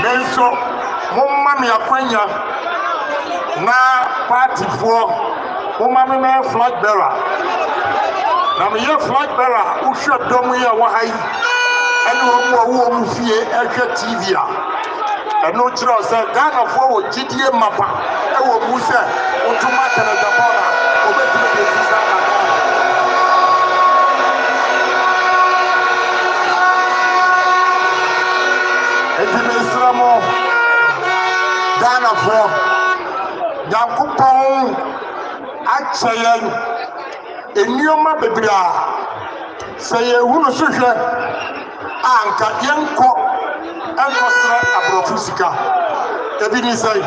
Menso mumma mi akwanya na party for mumma mi me flag bearer na me ye flag bearer usho domu ye wa hai ene wo mu fie ehwe TV a eno kiro se Ghana for wo gidie mapa e wo mu se otuma kana Agyapong a obetime de sisa na Etimesramo Ghana for Yakupon Achayan Enyoma Bebria say who sugar Anka Yanko and Nostra Abrofusika. Ebini say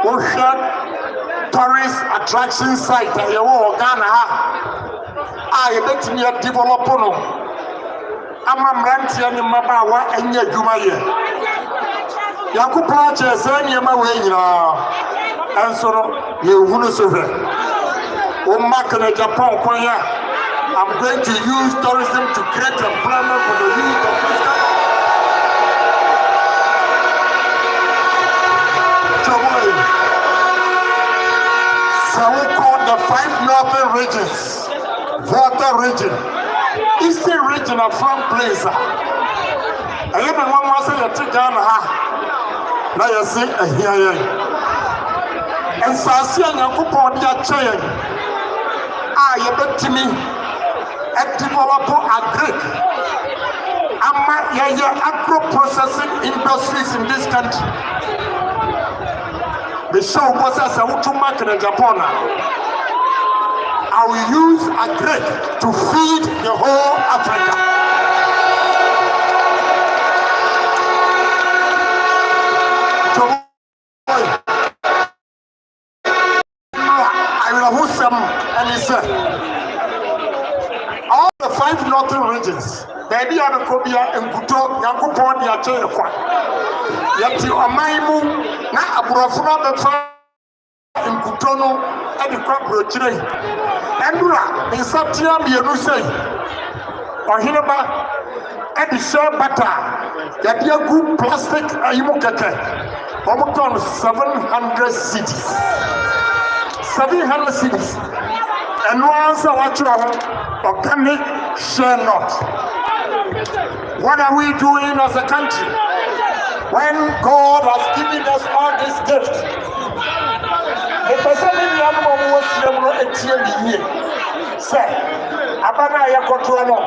Ocean tourist attraction site at your Ghana. I bet me a developer. Ama mranti ani mabawa enye adwuma ye Yakupon chese ni ma we nyina enso no ye hunu so hwe o mark na Japan kwan ya I'm going to use tourism to create employment for the youth of this country. So we call the 5 northern regions water region Eastern region of front place. I even one was a Ghana. Now you see a here. And Sasia Yakupon ya chain. You bet to me a developer agri. Agro processing industries in this country. The show was as a Utumak in Agyapong. I will use agri to feed the whole Africa. I will have some and he said, all the 5 northern regions, baby are the Kobia and Kuto, Yakupon, Yachekwa. Yet you are my moon, not a brofuna in Kutono and the crop roaching. Andra, in Satia, you say, or Hinaba, and the share butter, that you good plastic, you look at it, almost 700 cities. 700 cities. And once I watch your organic share not. What are we doing as a country when God has given us all this gift? The person in the animal was a tear say, Abana Yakotuano,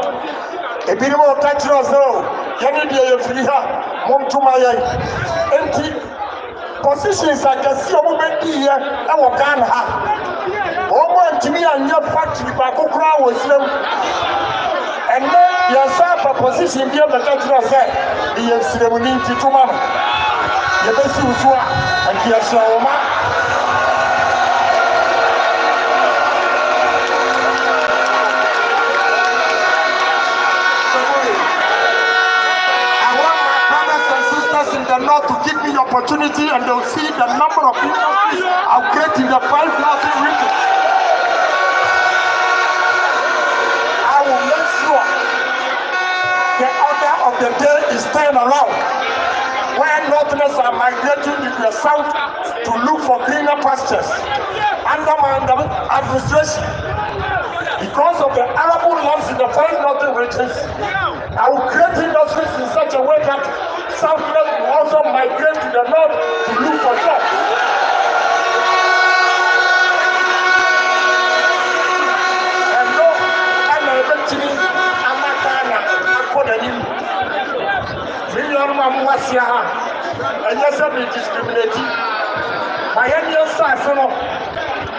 a bit more touch us though, Yanidi Friha, Montumaya, empty positions I can see a woman here, I will can have. Oh, to me and your factory, Bakokra was them. And then your sub position here, the country said, the ceremony to Mama. You best use one, and here shall not to give me the opportunity and they'll see the number of industries I've created in the 5 northern regions. I will make sure the order of the day is turned around. When northerners are migrating to the south to look for greener pastures under my administration, because of the arable lands in the 5 northern regions, I will create industries in such a way that Southwest will also migrate to the north to look for jobs. And no, I'm eventually Amakana, Akodanim. Million Mamuasia, and yes, I'm discriminating. My Indian Sassano,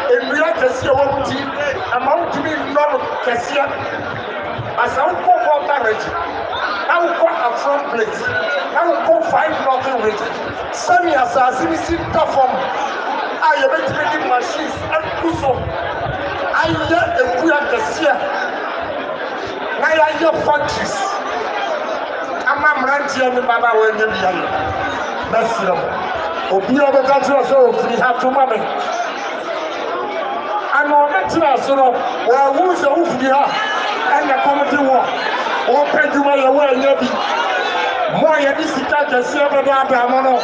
in real Cassia, amount to be non Cassia, as I will call marriage. I will call a front place. I will call 5 northern regions. Some years as in the form. I have been making machines and Kuso. I get a queer Cassia. I have factories. I'm a ranty and Baba when you be here. That's it. Obia the country so we have to money. I'm on the so where who's the Ufia and the committee war. Open to my way, Yabi. More Yadisika can see over the Mono.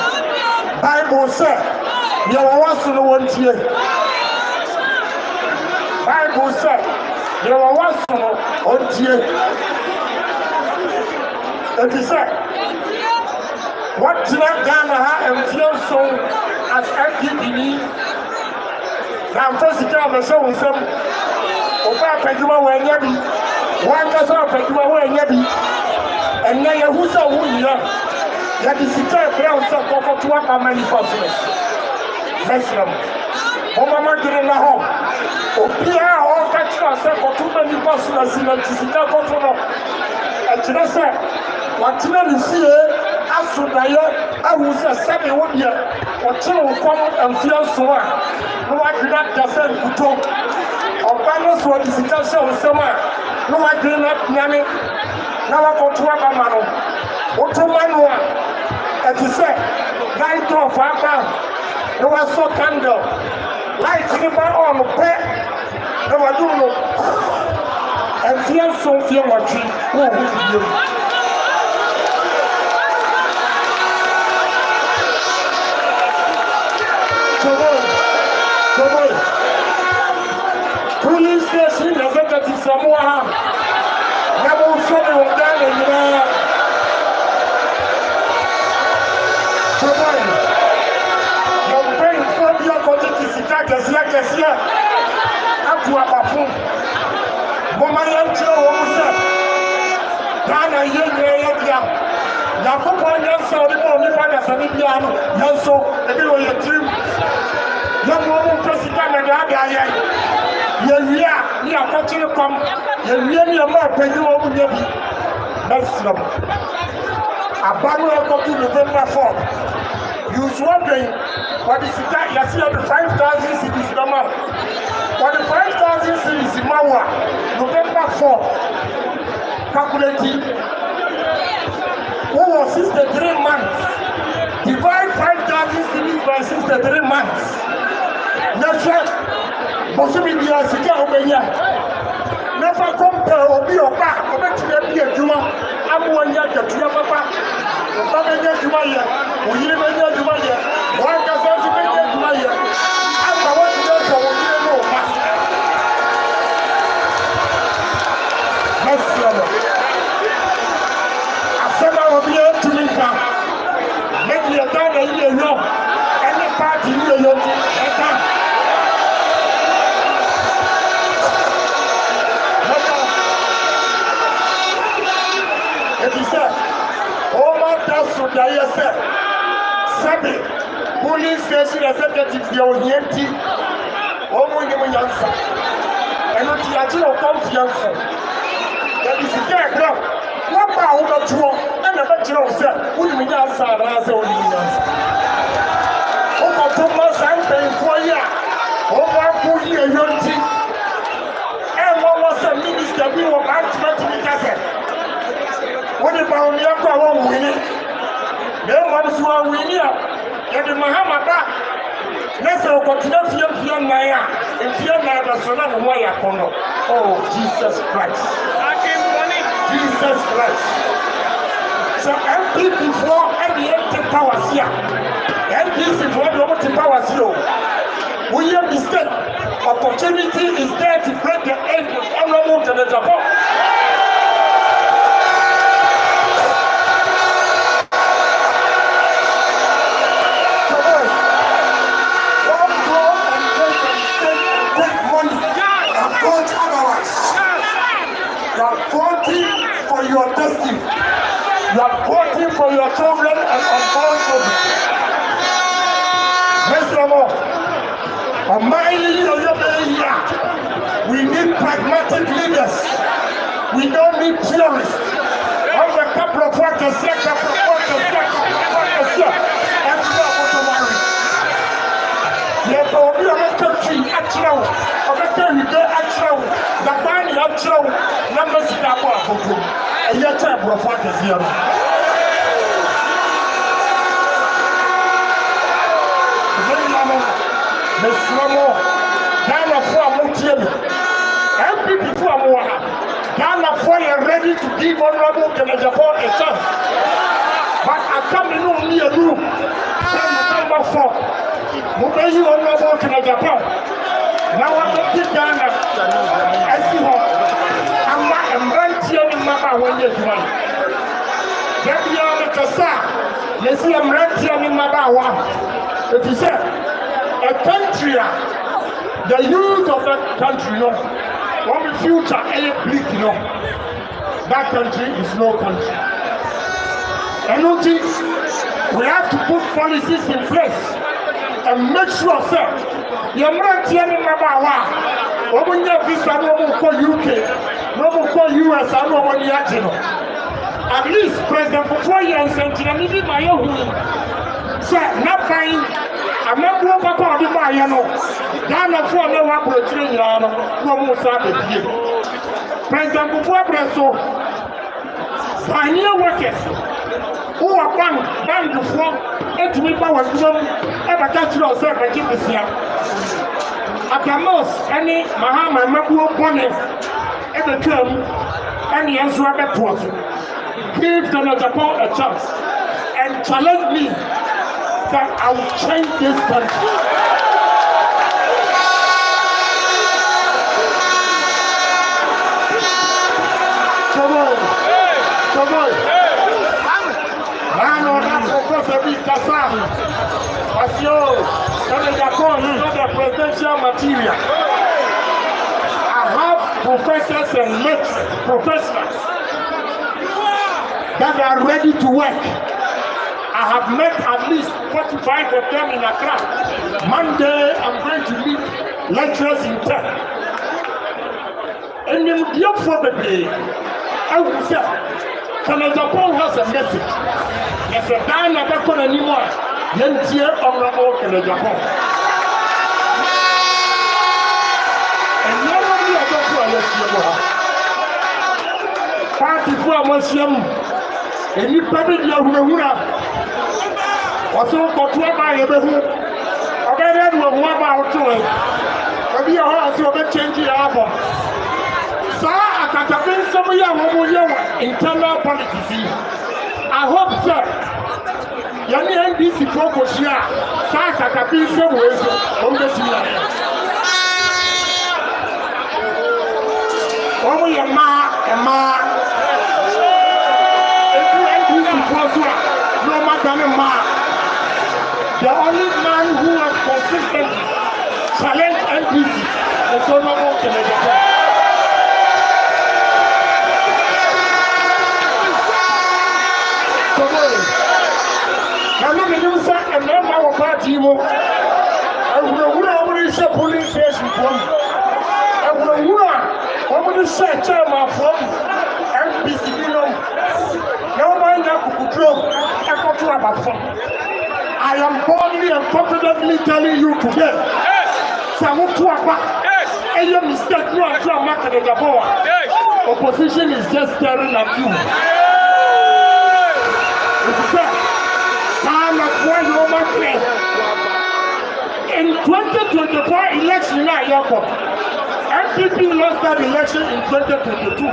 Bible said, you are once in one year. Bible said, you are once in one year. It is said, what did Ghana and feel so as FDB? Now, first, you can show some Oba Pejuma when Yabi, one does not Pejuma when Yabi, and now you who's a woman. That is the ground so to work on many customers. Meslam. Mama didn't know. Opia all catch us for too many customers in the Tisica Cotono. And China, what you see, as to I was a 7 1 year, or 2 come and feel so. No, I did not just send to talk. Or banners were discussion somewhere. No, I did not name it. Now I go to work on Mano. Otomano. And he said, light off our mouth. There was so candle. Light in on the bed. There were no. And fear so fear what you. Who will you? Police station doesn't get to Samoa. Never saw me on that. Your brain from your quantity is here. Up to a bathroom. Mama, young children, Ghana, young, Yakupo, young son, the only one that's a Nibiano, young so, everywhere you dream. Young woman, President, and the other, we are watching you come. You really are more than you over there. That's them. A banner go to November 4th. You was wondering what is that? You see, the 5,000 cities in the month. What the 5,000 cities in Mawa, November 4th, calculating. Who was 63 months? Divide 5,000 cities by 63 months. Never, possibly, you are secure over here. Never compare or be your back, or bet you be a Juma. I'm 1 year to your papa. One police station executive the Orienti, Omoyamansa, and not Yatio confiance. That is the care club. What about the tour and the bachelor said, who we answer as only answer. Over 2 months I'm paying for a year. Over 4 years, Yonti. And what was a minister we were back to the cassette? What about the other winning? There was one winning. And the Mahamada, let's go continue to fear Naya, and fear Naya, the son of Waya Kono. Oh, Jesus Christ. Jesus Christ. So, MP before any empty powers here. MP before the empty powers here. We have the state. Opportunity is there to break the end of honorable to the Japan. For your destiny, you are voting for your children and unborn children. Mr. Mo, we need pragmatic leaders. We don't need theorists. Of a couple of workers here, couple of workers here, that's not what to worry. Yeah, but we are a country, actually, of a country, actually, the body, actually, numbers in our world. And yet, I'm going to here. Miss Ramo, Ghana for Mutiemi. MP before Moha. Ghana for you ready to give Honorable Kennedy Agyapong a chance. coming on me a room. Number 4. Mobile you on Hon Kennedy Agyapong. Now I'm going to down I see her. I'm renting in Mama when you're doing. Get me on the Kasa. Let's see, I'm renting in Mama one. It is a country, the youth of that country, you know, when the future is bleak, you know, that country is no country. And we have to put policies in place and make sure, sir, you're not telling about what when you visa, no one call UK, no one call US, I know when you're at least President before you and Sentinel, maybe my own. Sir, not fine. I'm not going to call the Mayano. Ghana for no one will train no more Sabbath. President before Bresso, pioneer workers who are banned before 8 weeks power ever catch yourself and keep this year. At the most, any Mahama Mabu Bonnet ever come, any answer ever was. Give Donald Agyapong a chance and challenge me that I will change this country. Come on. Professor Bikasa. As you, Donald Agyapong is not the presidential material. I have professors and professors that are ready to work. I have met at least 45 of them in Accra. Monday, I'm going to meet lecturers in tech. And in the for the day, I will say, Kennedy Agyapong has a message. If a dime not going anymore, then dear Honorable Kennedy Agyapong. And nobody other for a party for a Muslim. And you probably know who also got to buy a better one about to it. Maybe you also be changing your album. So I can bring some of your internal politics. I hope, sir, you need NBC focus here. So I can bring some ways on the scene. Oh, your ma. No matter the man, the only man who has consistently challenged NPC is Hon Kennedy Agyapong. Now look at you, sir, and then our party will. I will already say police station from. I will already say chairman from NPC, you know. No man could control. I am boldly and confidently telling you today. Any mistake you are trying to make the power. Opposition is just staring at you. In 2024 election, MPP lost that election in 2022.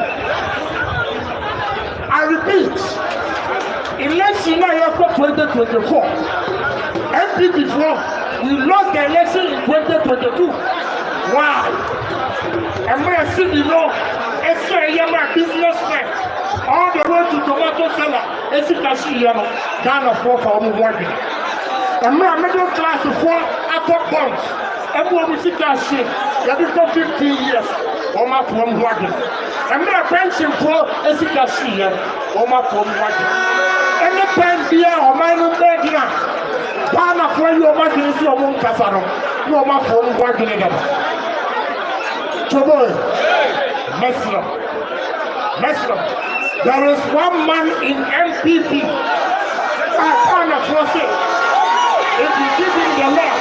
I repeat, election now 2024. MPP we lost the election in 2022. Why? I'm going to see the law. It's a businessman. All the way to tomato seller. It's a cashier. Ghana for working. I'm a middle class of 4 upper bonds. Everyone will see cashier. You have been 15 years. Or my from working. I'm not a pension for a cashier. Or my from working. Any pen beer or minor bed now. Ghana for your money is your own casano. No more from working together. Trouble. Mess up. There is one man in MPP. I can't afford it. If you give him the law,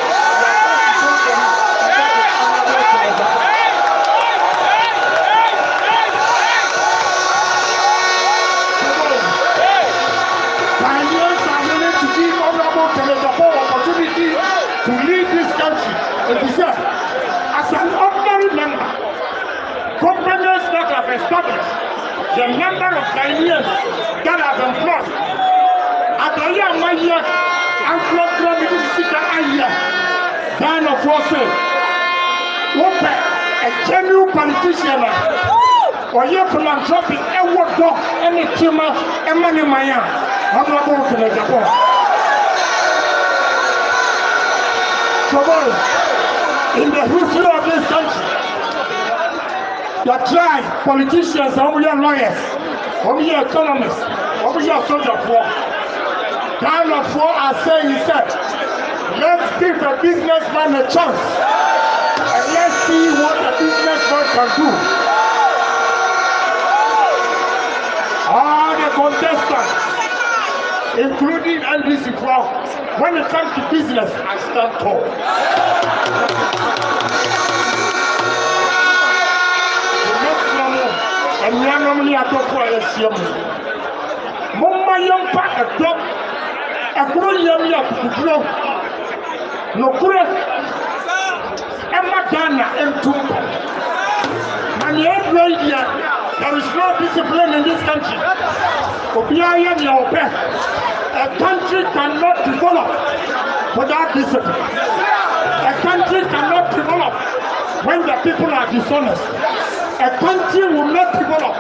pioneers are willing to give Honorable Kennedy Agyapong opportunity to lead this country. As he said, as an ordinary member, companies that have established the number of pioneers that have employed at Aya maya ankra mi di sika aya. Kind of force. What a genuine politician. Or your philanthropic and what dog and a tumor and money maya. Honorable Kennedy Agyapong. In the history of this country, the tried politicians, some your lawyers, some your economists, some your soldiers for kind of what I say is that let's give the businessman a chance and let's see what the businessman can do. All the contestants, including NDC, when it comes to business, I stand tall. And we are normally at the coalition. Mumma young pack a dog, a good young grow. No good. Emma Ghana and Tumba. And yet, there is no discipline in this country. A country cannot develop without discipline. A country cannot develop when the people are dishonest. A country will not develop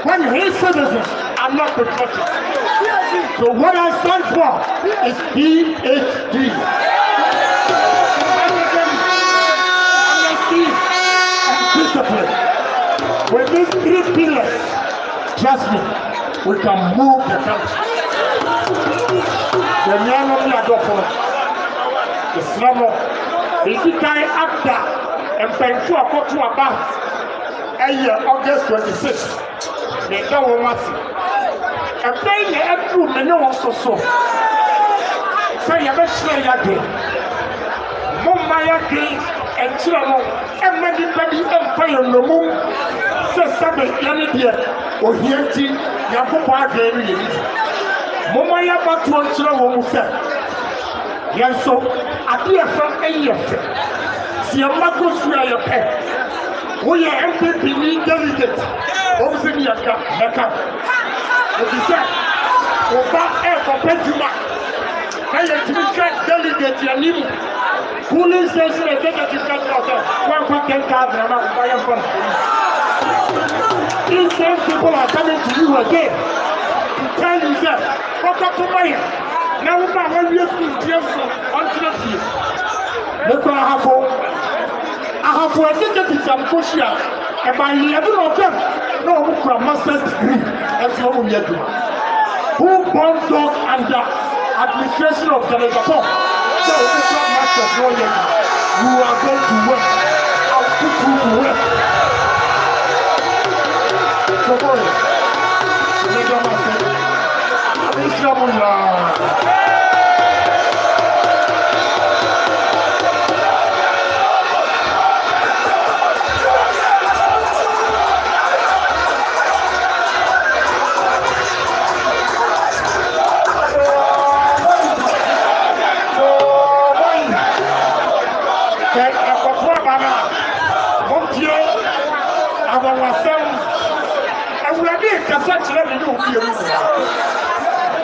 when his citizens are not patriotic. So what I stand for is PhD. Honesty and discipline. With these three pillars, trust me, we can move the country. The Nyanomi Agyapong, the Slamo, the Ikai Abda, and Pentu Akotu Aba, August 26th, the Dawamasi. And then the April Meno also so. Say, you mentioned Yagi, Mumma Yagi, and Chilano, and many empire no moon, says Sabbath Yanidia, or Hieti, Yakupa Gary. Momaya Batuan Chilano said, yes, so I dear from a year. See a Marcus Ray pet. We are MPP delegate. Obviously, a cup. What is that? For that air for Penjuma. I am to be delegate your name. Police station executive council. 1.10 card and I'm buying from these same people are coming to you again to tell you that. What up to my now we are when we are until you. Look what I have for executives and Koshia, and by 11 of them, no master's degree as you will get. Who born dog under administration of Kennedy Agyapong? So if you are master's lawyer, you are going to work. I'll put you to work. So boy,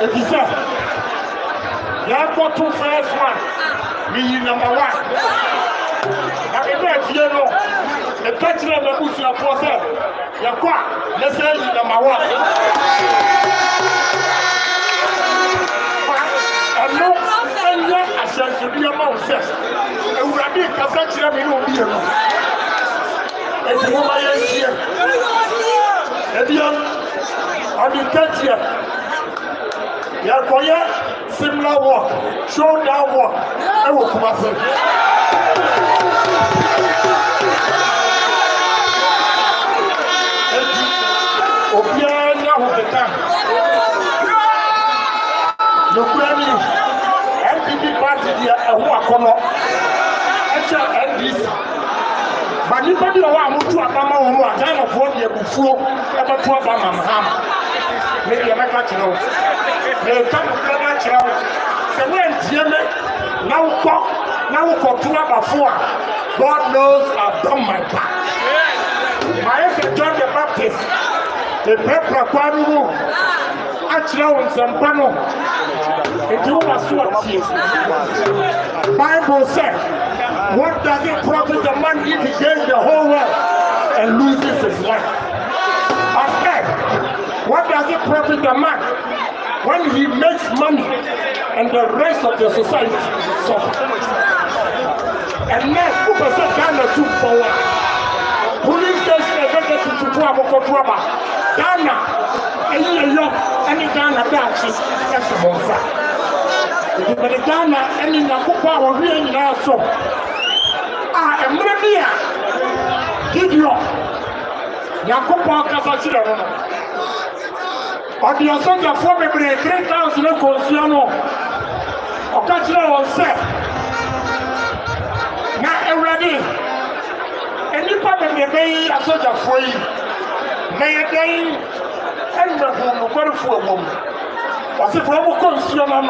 if you say, you have got two first one, me number one. Now, if you know, the country of the bush of force, you quite, let's say you number one. And no, and yet, I shall be a mouse. And we are being Cassandra, we will be alone. And you know, my here. And young, on the 30th. Yakoya, similar work, showdown work, I will come up with. Obiana who the time. The Grammy, MPP party here, and who are coming up. NDC. But nobody know what to Abama or more, time of what you before, ever to Abama. Maybe I'm not know. They come to the natural. So when Jimmy now come to before, God knows I've done my part. My John the Baptist, the Pepper Quadu, Achra and Sampano, Bible says, what does it profit the man if he gains the whole world and loses his life? On earth, what does it profit the man when he makes money and the rest of the society suffers? And then, who can say Ghana to power? Police station is going to Ghana, and Ghana that's the Monza. But Ghana and in Nakupa or Ring Naso. And Mania, give you Nakupa Casachino. Or the Osaka for me, 3,000 Consiano. Or Catchino on set. Now, already. And you probably may a soldier for you. May again and the home for a woman. Was it from a consumer?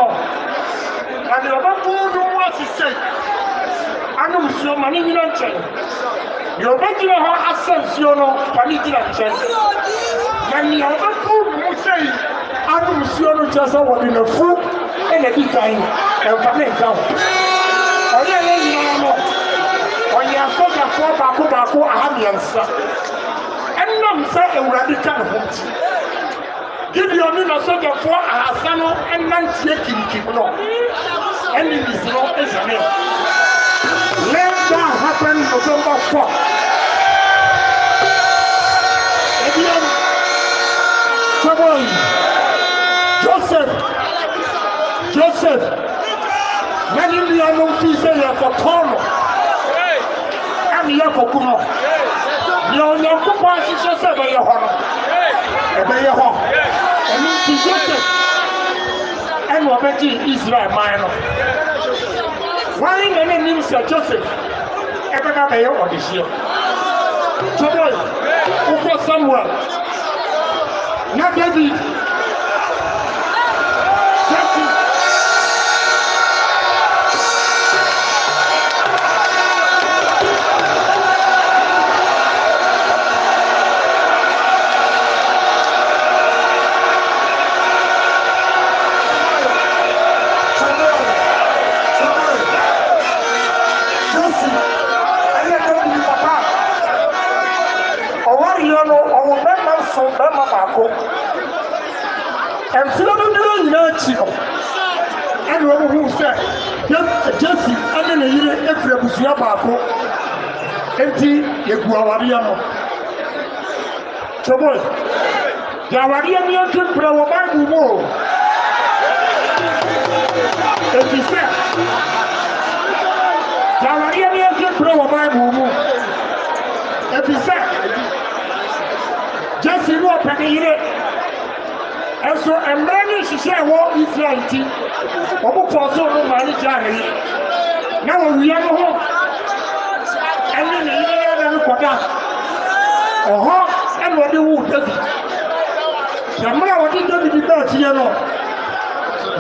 And the other food was to say, I know your money in a chain. Your regular assets, you know, Panita chain. And the other food will say, I know your just over in a food and a big time and coming down. Oh, yeah, when you are talking about Baku, I have the answer. And none say a radical hood. Give your name a sort of for a son and non taking Kimono. And it is not as a name. Let that happen November 4th. Again, Joseph, many million people for Tono. Yakokumo. Your Yakupa is just a way of honor. A way of honor. And it's Joseph. And Wabati Israel Minor. Why the name Sir Joseph? Ever got a year on this year. Trouble. Who was somewhere? Not David. And Philemon Nacho and Robert who said, Jesse, and then a year every Busiabaco, empty Yaguariano. Trouble. Yawarian can blow a Bible more. If he said, Yawarian can blow a Bible more. If he said, Jesse, what penny. And so, and many she said, what is right? What for so many Johnny? Now we are home. And then the year for that. Oh, and what the wood does it. The man what did the birds here.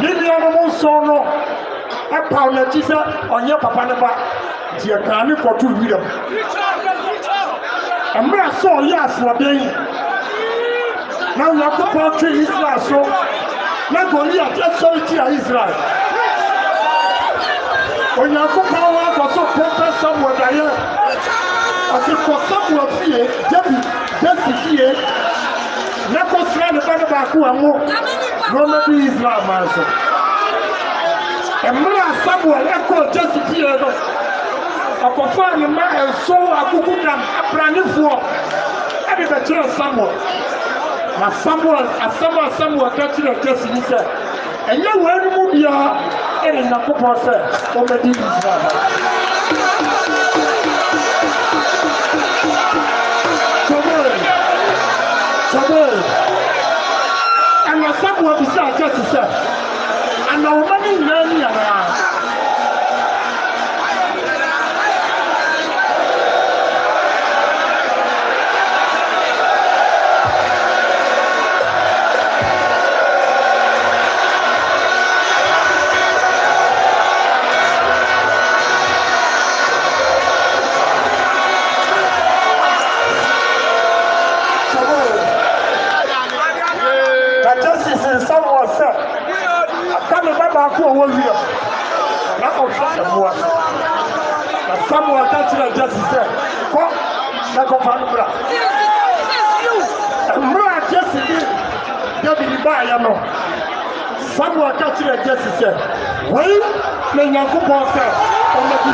Maybe almost so no. A pound of Jesus on your papa. Dear Granny for 2 years. And I saw yes for day. Now you have to portray Israel, so not only at Israel. When you have to power for so protest somewhere there, as if for somewhere here, just here, not for trying to find about who and more, no maybe Israel, man. And more somewhere, echo just here, I prefer the man and so I could put them a brand new for every somewhere. Now somewhere touching a just in said, and you were to move your and in the process of the Israel. And the somewhere beside just to say, and our money learning around. baako a wɔwia na ɔhwɛ ɛmoa na Samuel ka kyerɛ Jesse sɛ kɔ na kɔfa no bra mmerɛ a Jesse ne David baeɛ no Samuel ka kyerɛ Jesse sɛ wei na Nyankopɔn sɛ ɔmmɛdi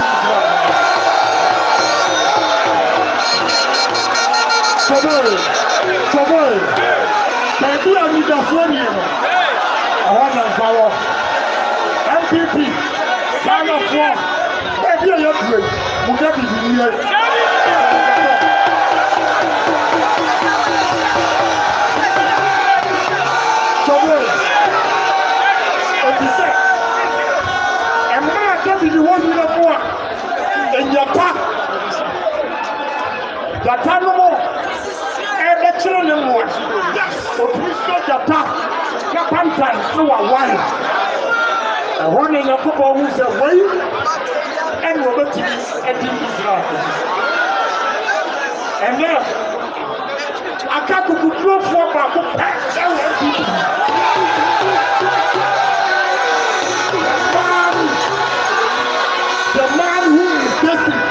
Israel Toboy baabi a nidafoɔ nie no ɛhɔ na mfa wɔ MPP Ghanafoɔ baabi a yɛdue mu David nie Toboy ɛti sɛ ɛmmerɛ a David wɔ nyina mu a ɛnyɛpa gyata no mu ɛbɛkyerɛ ne mmoa ɔtumi sɛ gyata na pantan ne wawan ɛhɔ ne Nyankopɔn hu sɛ wei ɛne wɔbɛtumi adi Israel ɛnɛ aka kokodurofoɔ baako pɛ ɛwɔ MPP the man who is destined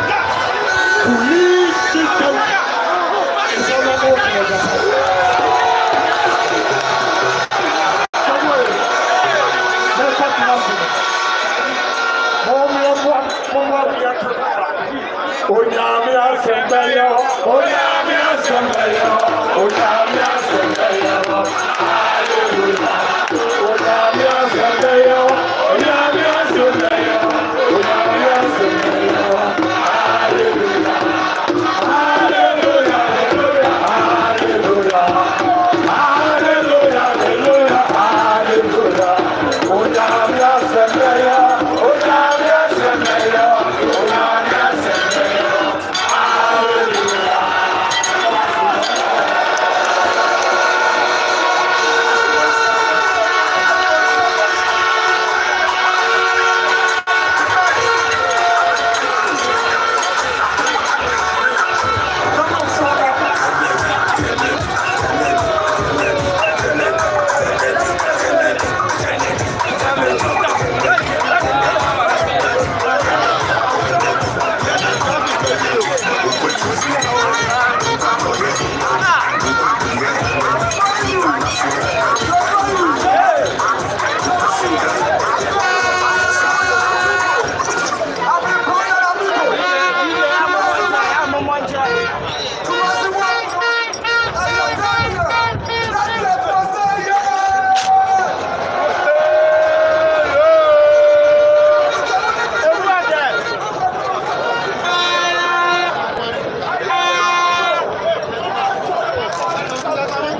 to lead this country is honorable Agyapong. Onyame asɛmbayo, Onyame asɛmbayo, Onyame asɛmbayo.